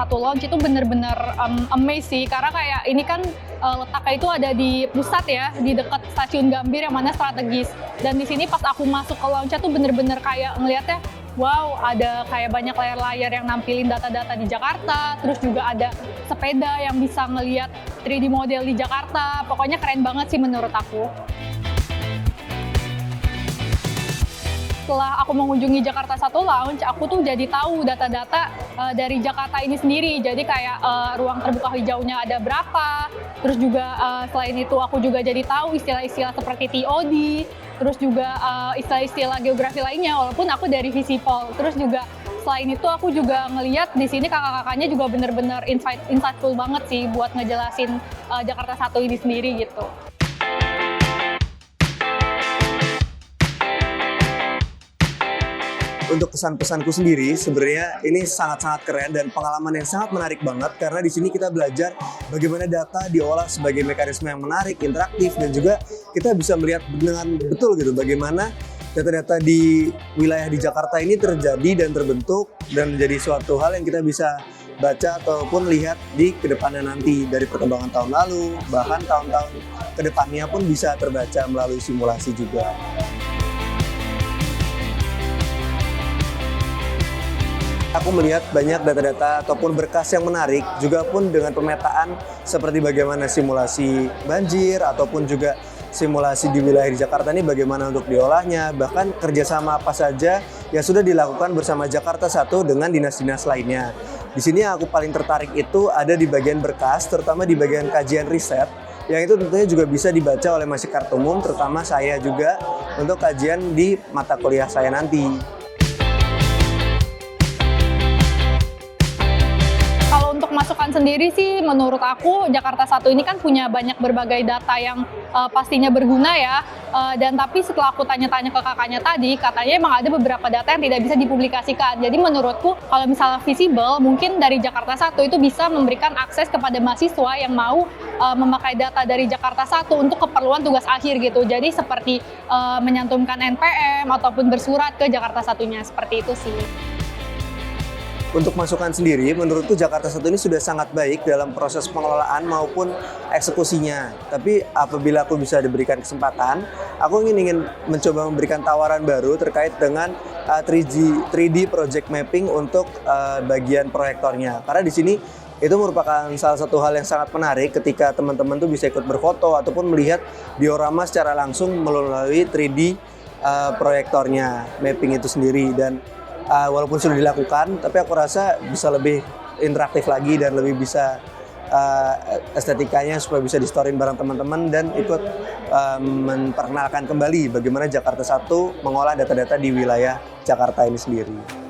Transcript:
satu launch itu bener-bener amazed sih, karena kayak ini kan letaknya itu ada di pusat ya, di dekat stasiun Gambir yang mana strategis. Dan di sini pas aku masuk ke launch-nya tuh bener-bener kayak ngelihatnya, wow, ada kayak banyak layar-layar yang nampilin data-data di Jakarta, terus juga ada sepeda yang bisa ngelihat 3D model di Jakarta. Pokoknya keren banget sih menurut aku. Setelah aku mengunjungi Jakarta 1 Lounge, aku tuh jadi tahu data-data dari Jakarta ini sendiri. Jadi kayak ruang terbuka hijaunya ada berapa, terus juga selain itu aku juga jadi tahu istilah-istilah seperti TOD, terus juga istilah-istilah geografi lainnya, walaupun aku dari Visipol. Terus juga selain itu aku juga ngelihat di sini kakak-kakaknya juga bener-bener insightful banget sih buat ngejelasin Jakarta 1 ini sendiri gitu. Untuk kesan-pesanku sendiri, sebenarnya ini sangat-sangat keren dan pengalaman yang sangat menarik banget karena di sini kita belajar bagaimana data diolah sebagai mekanisme yang menarik, interaktif, dan juga kita bisa melihat dengan betul gitu bagaimana data-data di wilayah di Jakarta ini terjadi dan terbentuk dan menjadi suatu hal yang kita bisa baca ataupun lihat di kedepannya nanti dari perkembangan tahun lalu, bahkan tahun-tahun kedepannya pun bisa terbaca melalui simulasi juga. Aku melihat banyak data-data ataupun berkas yang menarik, juga pun dengan pemetaan seperti bagaimana simulasi banjir ataupun juga simulasi di wilayah di Jakarta ini bagaimana untuk diolahnya, bahkan kerjasama apa saja yang sudah dilakukan bersama Jakarta 1 dengan dinas-dinas lainnya. Di sini yang aku paling tertarik itu ada di bagian berkas, terutama di bagian kajian riset, yang itu tentunya juga bisa dibaca oleh masyarakat umum, terutama saya juga untuk kajian di mata kuliah saya nanti. Untuk masukan sendiri sih menurut aku Jakarta 1 ini kan punya banyak berbagai data yang pastinya berguna ya, dan tapi setelah aku tanya-tanya ke kakaknya tadi, katanya emang ada beberapa data yang tidak bisa dipublikasikan. Jadi menurutku kalau misalnya visible, mungkin dari Jakarta 1 itu bisa memberikan akses kepada mahasiswa yang mau memakai data dari Jakarta 1 untuk keperluan tugas akhir gitu. Jadi seperti menyantumkan NPM ataupun bersurat ke Jakarta 1-nya, seperti itu sih. Untuk masukan sendiri, menurutku Jakarta 1 ini sudah sangat baik dalam proses pengelolaan maupun eksekusinya. Tapi apabila aku bisa diberikan kesempatan, aku ingin mencoba memberikan tawaran baru terkait dengan 3D project mapping untuk bagian proyektornya. Karena di sini itu merupakan salah satu hal yang sangat menarik ketika teman-teman tuh bisa ikut berfoto ataupun melihat diorama secara langsung melalui 3D proyektornya, mapping itu sendiri. Dan walaupun sudah dilakukan, tapi aku rasa bisa lebih interaktif lagi dan lebih bisa estetikanya supaya bisa di-storein bareng teman-teman dan ikut memperkenalkan kembali bagaimana Jakarta 1 mengolah data-data di wilayah Jakarta ini sendiri.